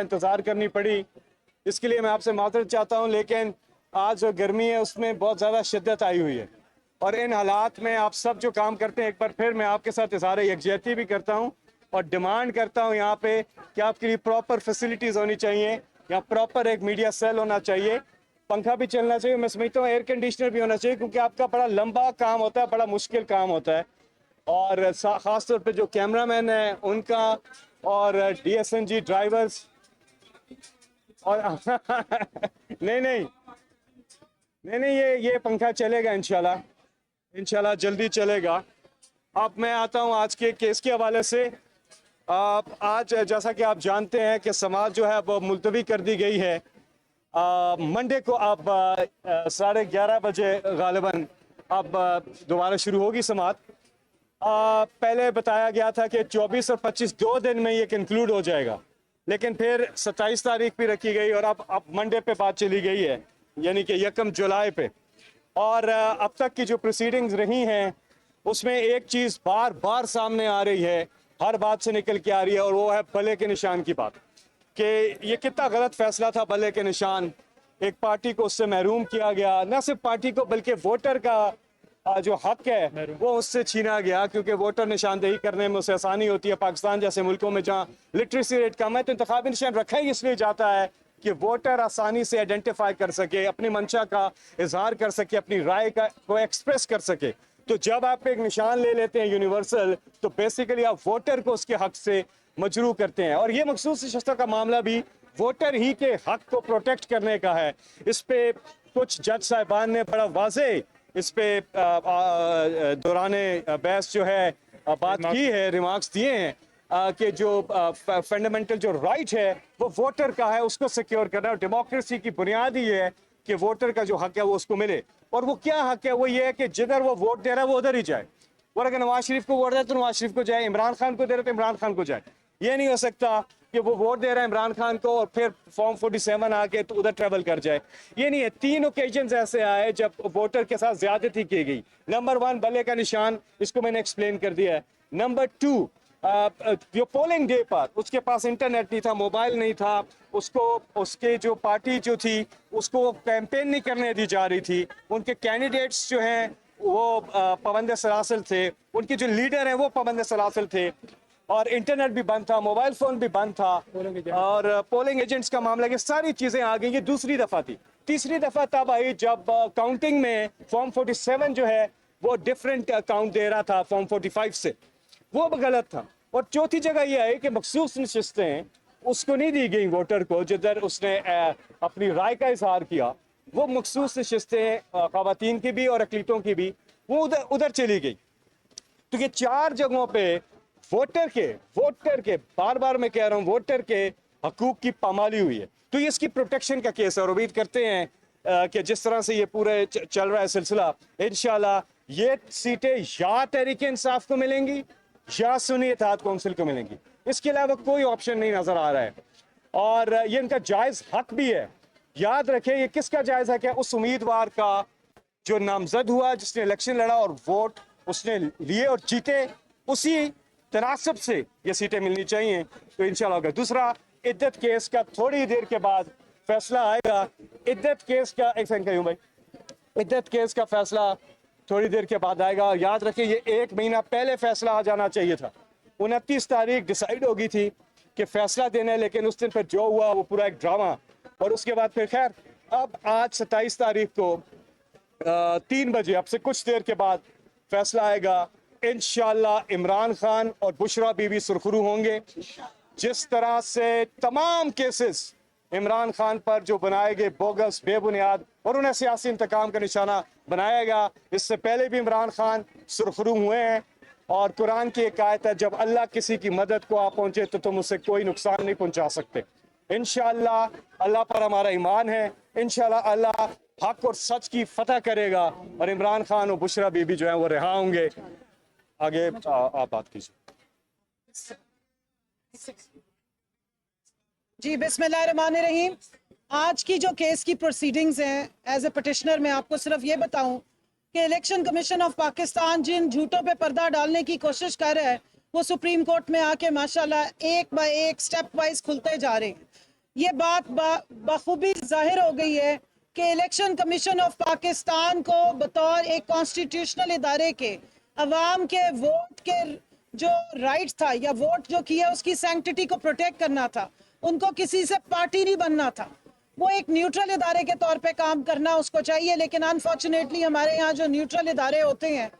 इंतज़ार करनी पड़ी, इसके लिए मैं आपसे माफ़रत चाहता हूँ। लेकिन आज जो गर्मी है उसमें बहुत ज़्यादा शिद्दत आई हुई है, और इन हालात में आप सब जो काम करते हैं, एक बार फिर मैं आपके साथ इज़हार यकजहती भी करता हूँ और डिमांड करता हूँ यहाँ पे कि आपके लिए प्रॉपर फैसिलिटीज़ होनी चाहिए, यहाँ प्रॉपर एक मीडिया सेल होना चाहिए, पंखा भी चलना चाहिए, मैं समझता हूँ एयर कंडीशनर भी होना चाहिए, क्योंकि आपका बड़ा लंबा काम होता है, बड़ा मुश्किल काम होता है। और ख़ास तौर पे जो कैमरामैन है उनका, और DSNG ड्राइवर्स, और नहीं नहीं नहीं नहीं, ये पंखा चलेगा इंशाल्लाह, इंशाल्लाह जल्दी चलेगा। अब मैं आता हूँ आज के केस के हवाले से। आज जैसा कि आप जानते हैं कि समाअत जो है वो मुलतवी कर दी गई है मंडे को। अब 11:30 बजे गालिबन अब दोबारा शुरू होगी समाअत। पहले बताया गया था कि 24 और 25 2 दिन में ये कंक्लूड हो जाएगा, लेकिन फिर 27 तारीख भी रखी गई, और अब मंडे पे बात चली गई है, यानी कि 1 जुलाई पे। और अब तक की जो प्रोसीडिंग्स रही हैं उसमें एक चीज़ बार बार सामने आ रही है, हर बात से निकल के आ रही है, और वो है भले के निशान की बात, कि ये कितना गलत फैसला था। भले के निशान, एक पार्टी को उससे महरूम किया गया, न सिर्फ पार्टी को बल्कि वोटर का जो हक है वो उससे छीना गया, क्योंकि वोटर निशानदेही करने में उससे आसानी होती है। पाकिस्तान जैसे मुल्कों में जहाँ लिटरेसी रेट कम है, तो इंतखाबी निशान रखा ही इसलिए जाता है कि वोटर आसानी से आइडेंटिफाई कर सके, अपनी मंशा का इजहार कर सके, अपनी राय का को एक्सप्रेस कर सके। तो जब आप एक निशान ले लेते हैं यूनिवर्सल, तो बेसिकली आप वोटर को उसके हक से मजरू करते हैं। और ये मखसूस शस्त्र का मामला भी वोटर ही के हक को प्रोटेक्ट करने का है। इस पे कुछ जज साहिबान ने बड़ा वाजे इस पे दौराने बहस जो है बात की है, रिमार्क्स दिए हैं कि जो फंडामेंटल जो राइट है वो वोटर का है, उसको सिक्योर करना है। और डेमोक्रेसी की बुनियाद ही है कि वोटर का जो हक है वो उसको मिले। और वो क्या हक है? वो ये है कि जिधर वो वोट दे रहा है वो उधर ही जाए। और अगर नवाज शरीफ को वोट दे तो नवाज शरीफ को जाए, इमरान खान को दे रहे तो इमरान खान को जाए। ये नहीं हो सकता कि वो वोट दे रहा है इमरान खान को और फिर फॉर्म 47 आके तो उधर ट्रेवल कर जाए। ये नहीं है। 3 ओकेजन ऐसे आए जब वोटर के साथ ज्यादती की गई। नंबर 1 भले का निशान, इसको मैंने एक्सप्लेन कर दिया है। नंबर 2 जो पोलिंग डे पर उसके पास इंटरनेट नहीं था, मोबाइल नहीं था, उसको उसके जो पार्टी जो थी उसको कैंपेन नहीं करने दी जा रही थी। उनके कैंडिडेट्स जो हैं वो पाबंद सलासिल थे, उनके जो लीडर हैं वो पाबंद सलासिल थे, और इंटरनेट भी बंद था, मोबाइल फोन भी बंद था, और पोलिंग एजेंट्स का मामला, ये सारी चीजें आ गई। ये दूसरी दफा थी। तीसरी दफा तब आई जब काउंटिंग में फॉर्म 47 जो है वो डिफरेंट काउंट दे रहा था फॉर्म 45 से, वो गलत था। और चौथी जगह ये आई कि मखसूस नशिस्तें उसको नहीं दी गई वोटर को, जिधर उसने अपनी राय का इजहार किया, वो मखसूस नशिस्तें खवातीन की भी और अकलीतों की भी वो उधर चली गई। तो ये 4 जगहों पे वोटर के बार बार मैं कह रहा हूँ वोटर के हकूक की पामाली हुई है। तो ये इसकी प्रोटेक्शन का केस है, और उम्मीद करते हैं कि जिस तरह से ये पूरे चल रहा है सिलसिला, इंशाल्लाह ये सीटें या तहरीक इंसाफ को मिलेंगी या सुन्नी इत्तेहाद कौंसिल को मिलेंगी। इसके अलावा कोई ऑप्शन नहीं नजर आ रहा है, और ये इनका जायज हक भी है। याद रखें, ये किसका जायज हक है? उस उम्मीदवार का जो नामजद हुआ, जिसने इलेक्शन लड़ा और वोट उसने लिए और जीते, उसी तनासब से ये सीटें मिलनी चाहिए। तो इंशाल्लाह होगा। दूसरा, इद्दत केस का थोड़ी देर के बाद फैसला आएगा। इद्दत केस का एक सेकंड करूं भाई, इद्दत केस का फैसला थोड़ी देर के बाद आएगा। और याद रखिए, ये 1 महीना पहले फैसला आ जाना चाहिए था। 29 तारीख डिसाइड होगी थी कि फैसला देना है, लेकिन उस दिन फिर जो हुआ वो पूरा एक ड्रामा। और उसके बाद फिर खैर अब आज 27 तारीख को 3 बजे, अब से कुछ देर के बाद फैसला आएगा। इंशाल्लाह इमरान खान और बुशरा बीबी सुरखरू होंगे। जिस तरह से तमाम केसेस इमरान खान पर जो बनाए गए बोगस, बेबुनियाद, और उन्हें सियासी इंतकाम का निशाना बनाया गया, इससे पहले भी इमरान खान सुरखरू हुए हैं। और कुरान की एक आयत है, जब अल्लाह किसी की मदद को आप पहुंचे तो तुम उससे कोई नुकसान नहीं पहुंचा सकते। इंशाल्लाह अल्लाह पर हमारा ईमान है। इंशाल्लाह अल्लाह हक और सच की फतह करेगा, और इमरान खान और बुशरा बीबी जो है वो रिहा होंगे। आगे आप बात कीजिए। जी, बिस्मिल्लाहिर्रहमानिर्रहीम। आज की जो केस की प्रोसीडिंग्स हैं, एज ए पटिशनर मैं आपको सिर्फ ये बताऊं कि इलेक्शन कमीशन ऑफ पाकिस्तान जिन झूठों पे पर्दा डालने की कोशिश कर रहा है, वो सुप्रीम कोर्ट में आके माशाल्लाह एक बाय एक स्टेप वाइज खुलते जा रहे हैं। ये बात बखूबी जाहिर हो गई है कि इलेक्शन कमीशन ऑफ पाकिस्तान को बतौर एक कॉन्स्टिट्यूशनल इदारे के अवाम के वोट के जो राइट था या वोट जो किया उसकी सैंक्टिटी को प्रोटेक्ट करना था, उनको किसी से पार्टी नहीं बनना था, वो एक न्यूट्रल इदारे के तौर पे काम करना उसको चाहिए। लेकिन अनफॉर्चुनेटली हमारे यहाँ जो न्यूट्रल इदारे होते हैं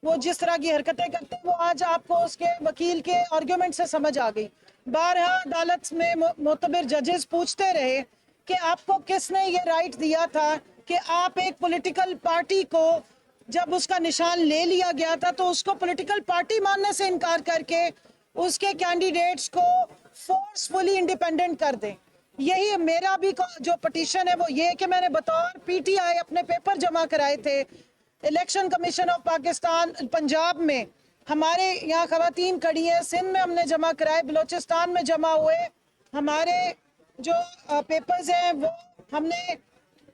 वो जिस तरह की हरकतें करते हैं वो आज आपको उसके वकील के आर्ग्यूमेंट से समझ आ गई। बारहा अदालत में मोतबर जजेस पूछते रहे कि आपको किसने ये राइट दिया था कि आप एक पॉलिटिकल पार्टी को, जब उसका निशान ले लिया गया था तो उसको पॉलिटिकल पार्टी मानने से इनकार करके उसके कैंडिडेट्स को फोर्सफुली इंडिपेंडेंट कर दें। यही मेरा भी जो पटिशन है वो ये कि मैंने बतौर पीटीआई अपने पेपर जमा कराए थे election commission of Pakistan Punjab में। हमारे यहाँ खवातीन खड़ी है, सिंध में हमने जमा कराए, बलोचिस्तान में जमा हुए। हमारे जो पेपर्स हैं वो हमने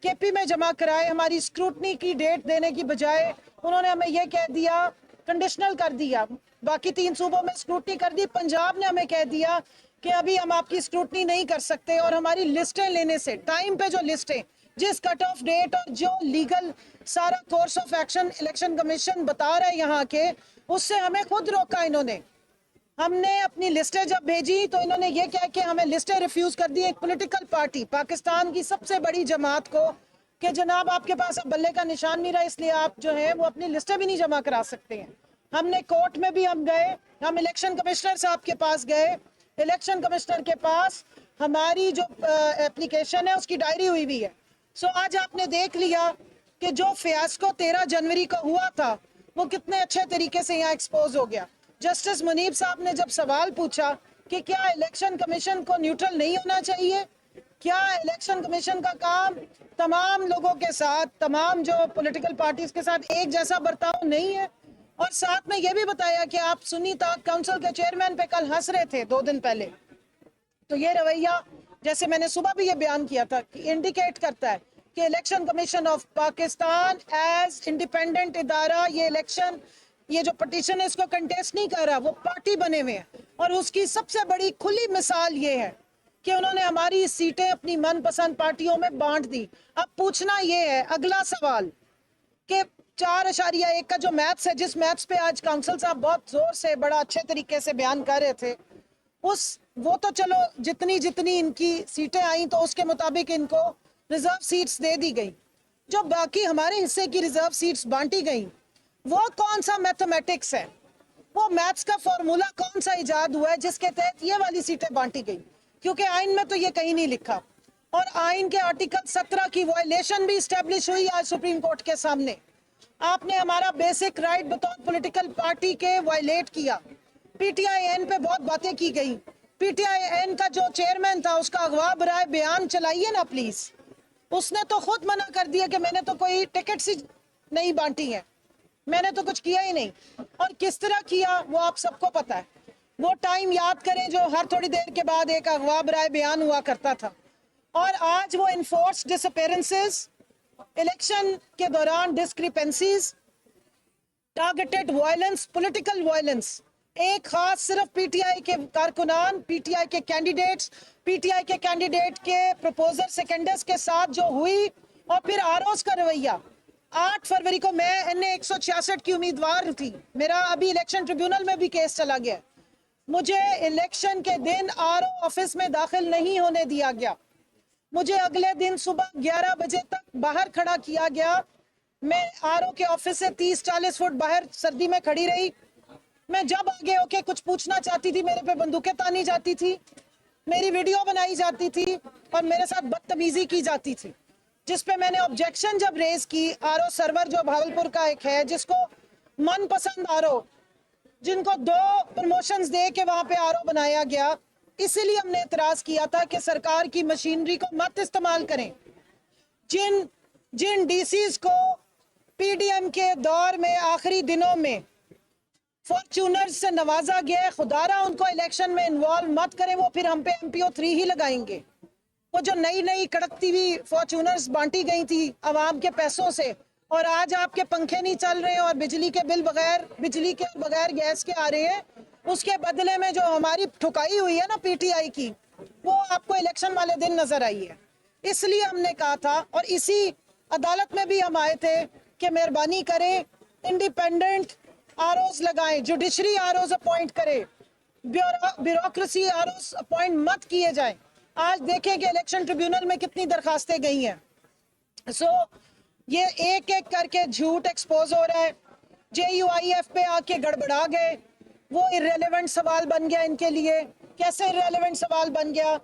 केपी में जमा कराए। हमारी स्क्रूटनी की डेट देने की बजाय उन्होंने हमें ये कह दिया, कंडीशनल कर दिया। बाकी 3 सूबों में स्क्रूटनी कर दी, पंजाब ने हमें कह दिया कि अभी हम आपकी स्क्रूटनी नहीं कर सकते। और हमारी लिस्टें लेने से टाइम पे जो लिस्टें, जिस कट ऑफ डेट और जो लीगल सारा course of action election commission बता रहा है यहाँ के, उससे हमें खुद रोका इन्होंने। हमने अपनी लिस्टें जब भेजी तो इन्होंने ये कह के हमें लिस्टें रिफ्यूज कर दी एक पॉलिटिकल पार्टी, पाकिस्तान की सबसे बड़ी जमात को, कि जनाब आपके पास अब बल्ले का निशान नहीं रहा, इसलिए आप जो है वो अपनी लिस्टें भी नहीं जमा करा सकते हैं। हमने कोर्ट में भी हम गए, हम इलेक्शन कमिश्नर साहब के पास गए, इलेक्शन कमिश्नर के पास हमारी जो एप्लीकेशन है उसकी डायरी हुई भी है। सो आज आपने देख लिया कि जो फियास्को 13 जनवरी को हुआ था वो कितने अच्छे तरीके से यहाँ एक्सपोज हो गया। जस्टिस मुनीब साहब ने जब सवाल पूछा कि क्या इलेक्शन कमीशन को न्यूट्रल नहीं होना चाहिए, क्या इलेक्शन कमीशन का काम तमाम लोगों के साथ, तमाम जो पॉलिटिकल पार्टीज के साथ एक जैसा बर्ताव नहीं है, और साथ में ये भी बताया कि आप सुन्नी ताक काउंसिल के चेयरमैन पे कल हंस रहे थे 2 दिन पहले। तो ये रवैया, जैसे मैंने सुबह भी ये बयान किया था, कि इंडिकेट करता है कि election commission of Pakistan as independent इदारा ये इलेक्शन, ये जो पटिशन है इसको कंटेस्ट नहीं कर रहा, वो पार्टी बने हुए हैं। और उसकी सबसे बड़ी खुली मिसाल ये है कि उन्होंने हमारी सीटें अपनी मनपसंद पार्टियों में बांट दी। अब पूछना ये है अगला सवाल कि 4.1 का जो मैथ्स है, जिस मैथ्स पे आज काउंसिल साहब बहुत जोर से बड़ा अच्छे तरीके से बयान कर रहे थे, वो तो चलो जितनी जितनी इनकी सीटें आई तो उसके मुताबिक इनको रिजर्व सीट्स दे दी गई। जो बाकी हमारे हिस्से की रिजर्व सीट्स बांटी गई वो कौन सा मैथमेटिक्स है, वो मैथ्स का फॉर्मूला कौन सा इजाद हुआ है जिसके तहत ये वाली सीटें बांटी गई? क्योंकि आइन में तो ये कहीं नहीं लिखा। और आइन के आर्टिकल 17 की वायलेशन भी स्टैब्लिश हुई आज सुप्रीम कोर्ट के सामने। आपने हमारा बेसिक राइट बतौर पॉलिटिकल पार्टी के वायलेट किया। पीटीआईएन पे बहुत बातें की गई। पीटीआईएन का जो चेयरमैन था उसका अगवा बराए बयान चलाइए ना प्लीज। उसने तो खुद मना कर दिया कि मैंने तो कोई टिकट सी नहीं बांटी है, मैंने तो कुछ किया ही नहीं। और किस तरह किया वो आप सबको पता है। वो टाइम याद करें जो हर थोड़ी देर के बाद एक अगवा बराए बयान हुआ करता था। और आज वो इन्फोर्स डिसअपेरेंसेस, इलेक्शन के दौरान discrepancies, targeted violence, political violence, एक खास सिर्फ पीटीआई के कारकुनान, पीटीआई के कैंडिडेट्स, पीटीआई के कैंडिडेट के प्रपोजर सेकेंडर्स के साथ जो हुई, और फिर आरओस का रवैया। 8 फरवरी को मैं NA 166 की उम्मीदवार थी, मेरा अभी इलेक्शन ट्रिब्यूनल में भी केस चला गया। मुझे इलेक्शन के दिन आरओ ऑफिस में दाखिल नहीं होने दिया गया। मुझे अगले दिन सुबह 11 बजे तक बाहर खड़ा किया गया। मैं आरओ के ऑफिस से 30-40 फुट बाहर सर्दी में खड़ी रही। मैं जब आगे होके कुछ पूछना चाहती थी मेरे पे बंदूकें तानी जाती थी, मेरी वीडियो बनाई जाती थी और मेरे साथ बदतमीजी की जाती थी, जिस पे मैंने ऑब्जेक्शन जब रेज की। आरओ सर्वर जो भावलपुर का एक है, जिसको मनपसंद आरओ, जिनको 2 प्रमोशंस दे के वहां पे आरओ बनाया गया, इसीलिए हमने इतराज किया था कि सरकार की मशीनरी को मत इस्तेमाल करें। जिन डीसीज को पीडीएम के दौर में आखिरी दिनों में फॉर्च्यूनर्स से नवाजा गया, खुदारा उनको इलेक्शन में इन्वॉल्व मत करें, वो फिर हम पे MPO 3 ही लगाएंगे। वो जो नई नई कड़कती हुई फॉर्च्यूनर्स बांटी गई थी आवाम के पैसों से, और आज आपके पंखे नहीं चल रहे और बिजली के बिल बिजली के बगैर गैस के आ रहे हैं, उसके बदले में जो हमारी ठुकाई हुई है ना पीटीआई की, वो आपको इलेक्शन वाले दिन नजर आई है। इसलिए हमने कहा था, और इसी अदालत में भी हम आए थे कि मेहरबानी करें, इंडिपेंडेंट आरओज लगाएं, जुडिशरी आरओज अपॉइंट करें, ब्यूरोक्रेसी आरओज अपॉइंट मत किए जाएं। आज देखें कि इलेक्शन ट्रिब्यूनल में कितनी दरखास्तें गई हैं। सो ये एक एक करके झूठ एक्सपोज हो रहा है। JUIF पे आके गड़बड़ा गए, वो इर्रेलेवेंट सवाल बन गया इनके लिए। कैसे इर्रेलेवेंट सवाल बन गया?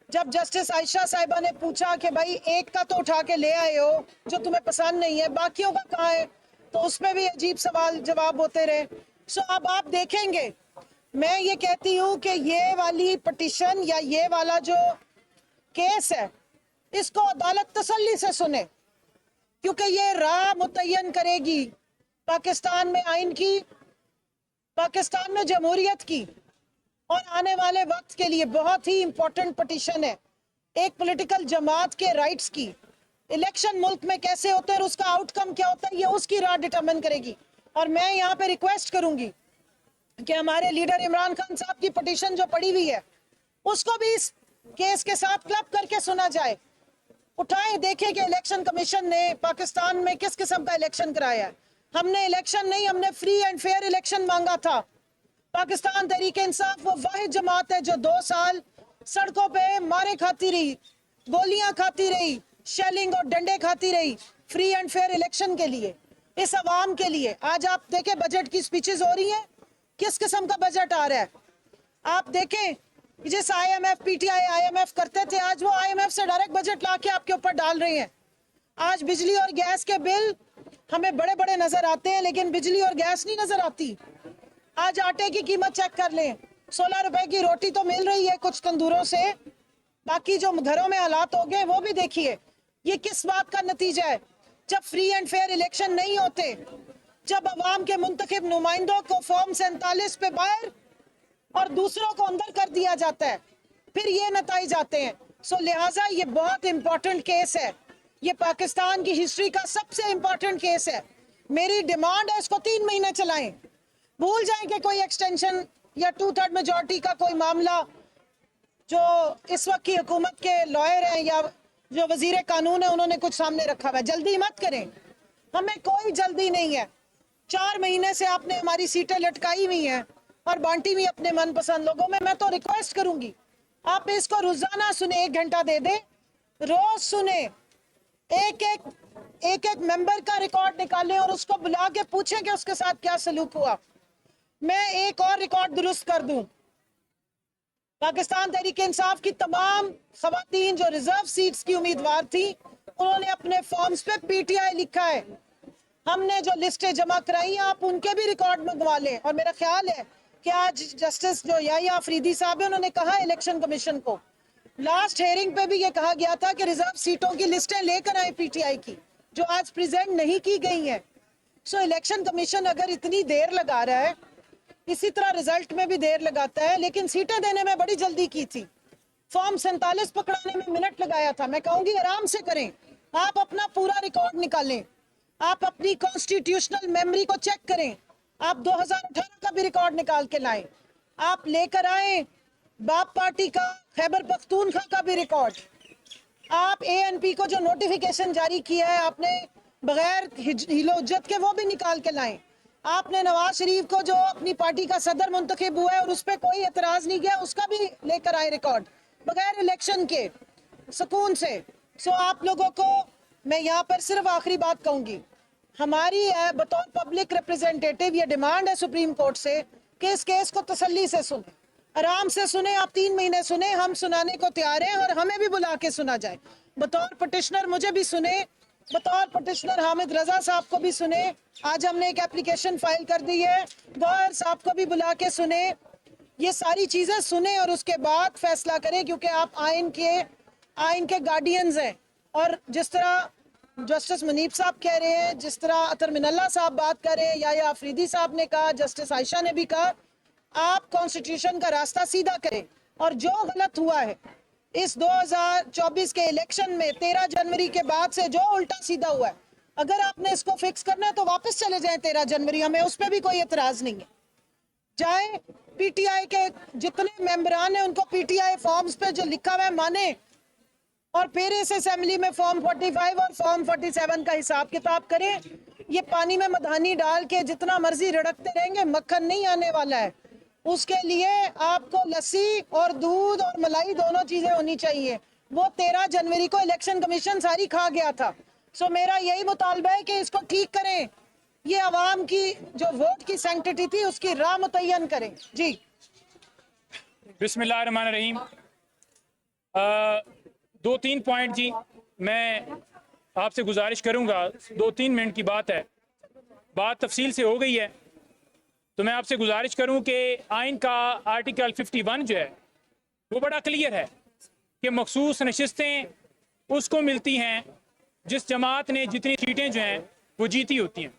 जब जस्टिस आयशा साहिबा ने पूछा कि भाई एक का तो उठा के ले आए हो जो तुम्हें पसंद नहीं है, बाकियों का कहाँ है, तो उसमें भी अजीब सवाल जवाब होते रहे। सो अब आप देखेंगे, मैं ये कहती हूँ कि ये वाली पटिशन या ये वाला जो केस है, इसको अदालत तसल्ली से सुने, क्योंकि ये राह मुतय्यन करेगी पाकिस्तान में आइन की, पाकिस्तान में जमहूरियत की, और आने वाले वक्त के लिए बहुत ही इंपॉर्टेंट पटिशन है एक पॉलिटिकल जमात के राइट्स की। इलेक्शन मुल्क में कैसे होते हैं और उसका आउटकम क्या होता है, ये उसकी राह डिटरमिन करेगी। और मैं यहाँ पे रिक्वेस्ट करूंगी कि हमारे लीडर इमरान खान साहब की पटिशन जो पड़ी हुई है, उसको भी इस केस के साथ क्लब करके सुना जाए। उठाएं, देखें कि इलेक्शन कमीशन ने पाकिस्तान में किस किस्म का इलेक्शन कराया है। हमने इलेक्शन नहीं, हमने फ्री एंड फेयर इलेक्शन मांगा था। पाकिस्तान तहरीक इंसाफ वो वाहिद जमात है जो 2 साल सड़कों पे मारे खाती रही, गोलियां खाती रही, शेलिंग और डंडे खाती रही फ्री एंड फेयर इलेक्शन के लिए, इस अवाम के लिए। आज आप देखें बजट की स्पीचेस हो रही हैं, किस किस्म का बजट आ रहा है। आप देखें जिस IMF PTI IMF करते थे, आज वो IMF से डायरेक्ट बजट लाके आपके ऊपर डाल रहे हैं। आज बिजली और गैस के बिल हमें बड़े बड़े नजर आते हैं, लेकिन बिजली और गैस नहीं नजर आती। आज आटे की कीमत चेक कर लें, 16 रुपए की रोटी तो मिल रही है कुछ तंदूरों से, बाकी जो घरों में हालात हो गए वो भी देखिए। ये किस बात का नतीजा है? जब फ्री एंड फेयर इलेक्शन नहीं होते, जब अवाम के मुंतखब नुमाइंदों को फॉर्म 47 पे बाहर और दूसरों को अंदर कर दिया जाता है, फिर ये नतीजे आते हैं। सो लिहाजा ये बहुत इंपॉर्टेंट केस है, ये पाकिस्तान की हिस्ट्री का सबसे इंपॉर्टेंट केस है। मेरी डिमांड है इसको 3 महीने चलाएं, भूल जाएं कि कोई एक्सटेंशन या 2/3 मेजॉरिटी का कोई मामला जो इस वक्त की हुकूमत के लॉयर हैं या जो वजीर कानून है उन्होंने कुछ सामने रखा हुआ है। जल्दी मत करें, हमें कोई जल्दी नहीं है। 4 महीने से आपने हमारी सीटें लटकाई हुई हैं और बांटी हुई अपने मनपसंद लोगों में। मैं तो रिक्वेस्ट करूंगी आप इसको रोजाना सुने, 1 घंटा दे दे, रोज सुने, एक एक मेंबर का रिकॉर्ड निकालें और उसको बुला के पूछें कि उसके साथ क्या सलूक हुआ। मैं एक और रिकॉर्ड दुरुस्त कर दूं, पाकिस्तान तहरीक इंसाफ की तमाम खवातीन जो रिजर्व सीट्स की उम्मीदवार थी, उन्होंने अपने फॉर्म्स पे PTI लिखा है। हमने जो लिस्टें जमा कराई, आप उनके भी रिकॉर्ड मंगवा लें। और मेरा ख्याल है कि आज जस्टिस जो याया अफरीदी साहब है, उन्होंने कहा इलेक्शन कमीशन को, लास्ट हेयरिंग पे भी ये कहा गया था कि रिजर्व सीटों की लिस्टें लेकर आए PTI की, जो आज प्रेजेंट नहीं की गई हैं। सो इलेक्शन कमीशन अगर इतनी देर लगा रहा है, इसी तरह रिजल्ट में भी देर लगाता है, लेकिन सीटें देने में बड़ी जल्दी की थी। फॉर्म 47 पकड़ाने में मिनट लगाया था। मैं कहूंगी आराम से करें, आप अपना पूरा रिकॉर्ड निकालें, आप अपनी कॉन्स्टिट्यूशनल मेमोरी को चेक करें, आप 2018 का भी रिकॉर्ड निकाल के लाएं, आप लेकर आए बाप पार्टी का, खैबर पख्तूनख्वा का भी रिकॉर्ड, आप ANP को जो नोटिफिकेशन जारी किया है आपने बगैर हिलो-उज्जत के, वो भी निकाल के लाएं। आपने नवाज शरीफ को जो अपनी पार्टी का सदर मुंतखब हुआ है और उस पर कोई एतराज नहीं किया, उसका भी लेकर आए रिकॉर्ड, बगैर इलेक्शन के, सुकून से। सो आप लोगों को मैं यहाँ पर सिर्फ आखिरी बात कहूंगी, हमारी बतौर पब्लिक रिप्रेजेंटेटिव ये डिमांड है सुप्रीम कोर्ट से कि इस केस को तसल्ली से सुने, आराम से सुने। आप 3 महीने सुने, हम सुनाने को तैयार हैं और हमें भी बुला के सुना जाए। बतौर पटिशनर मुझे भी सुने, बतौर पटिशनर हामिद रजा साहब को भी सुने। आज हमने एक एप्लीकेशन फाइल कर दी है, गौहर साहब को भी बुला के सुने। ये सारी चीजें सुने और उसके बाद फैसला करें, क्योंकि आप आइन के गार्डियंस हैं। और जिस तरह जस्टिस मुनीब साहब कह रहे हैं, जिस तरह अतर मिनल्ला साहब बात कर रहे हैं, या अफरीदी साहब ने कहा, जस्टिस आयशा ने भी कहा, आप कॉन्स्टिट्यूशन का रास्ता सीधा करें। और जो गलत हुआ है इस 2024 के इलेक्शन में 13 जनवरी के बाद से जो उल्टा सीधा हुआ है, अगर आपने इसको फिक्स करना है तो वापस चले जाएं 13 जनवरी, हमें उस पर भी कोई एतराज नहीं है। जाए पीटीआई के जितने मेंबरान हैं उनको पीटीआई फॉर्म्स पे जो लिखा हुआ है माने, और फिर इस असेंबली में फॉर्म 45 और फॉर्म 47 का हिसाब किताब करें। ये पानी में मधानी डाल के जितना मर्जी रड़कते रहेंगे, मक्खन नहीं आने वाला है। उसके लिए आपको लस्सी और दूध और मलाई दोनों चीजें होनी चाहिए। वो 13 जनवरी को इलेक्शन कमीशन सारी खा गया था। सो मेरा यही मुतालबा है कि इसको ठीक करें, ये आवाम की जो वोट की सैंक्टिटी थी उसकी राह मुतय्यन करें। जी बिस्मिल्लाहिर्रहमानिर्रहीम। 2-3 पॉइंट जी, मैं आपसे गुजारिश करूंगा, 2-3 मिनट की बात है, बात तफसील से हो गई है, तो मैं आपसे गुजारिश करूं कि आइन का आर्टिकल 51 जो है वो बड़ा क्लियर है कि मखसूस नशिस्तें उसको मिलती हैं जिस जमात ने जितनी सीटें जो हैं वो जीती होती हैं।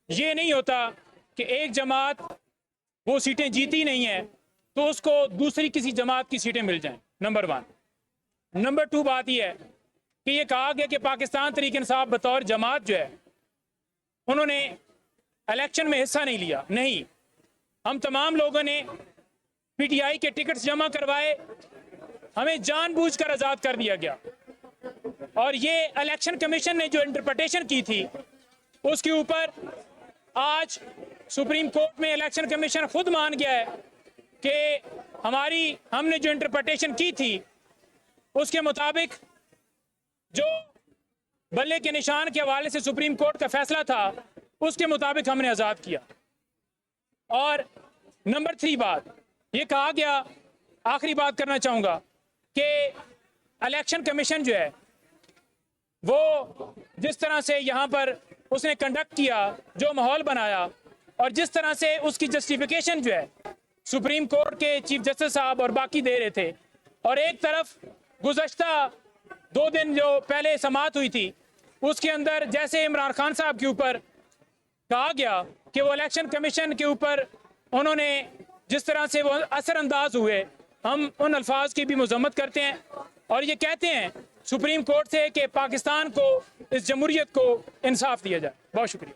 ये नहीं होता कि एक जमात वो सीटें जीती नहीं है तो उसको दूसरी किसी जमात की सीटें मिल जाएं। नंबर 1। नंबर 2 बात यह है कि ये कहा गया कि पाकिस्तान तहरीक इंसाफ बतौर जमात जो है उन्होंने इलेक्शन में हिस्सा नहीं लिया। नहीं, हम तमाम लोगों ने पीटीआई के टिकट्स जमा करवाए, हमें जानबूझकर आज़ाद कर दिया गया। और ये इलेक्शन कमीशन ने जो इंटरप्रिटेशन की थी उसके ऊपर आज सुप्रीम कोर्ट में इलेक्शन कमीशन खुद मान गया है कि हमने जो इंटरप्रिटेशन की थी उसके मुताबिक जो बल्ले के निशान के हवाले से सुप्रीम कोर्ट का फैसला था उसके मुताबिक हमने आज़ाद किया। और नंबर 3 बात ये कहा गया, आखिरी बात करना चाहूँगा कि इलेक्शन कमीशन जो है वो जिस तरह से यहाँ पर उसने कंडक्ट किया, जो माहौल बनाया और जिस तरह से उसकी जस्टिफिकेशन जो है सुप्रीम कोर्ट के चीफ जस्टिस साहब और बाकी दे रहे थे, और एक तरफ गुज़श्ता 2 दिन जो पहले समाअत हुई थी उसके अंदर जैसे इमरान खान साहब के ऊपर कहा गया कि वो इलेक्शन कमीशन के ऊपर उन्होंने जिस तरह से वो असरअंदाज हुए, हम उन अल्फाज की भी मजम्मत करते हैं और ये कहते हैं सुप्रीम कोर्ट से कि पाकिस्तान को, इस जमहूरियत को इंसाफ दिया जाए। बहुत शुक्रिया।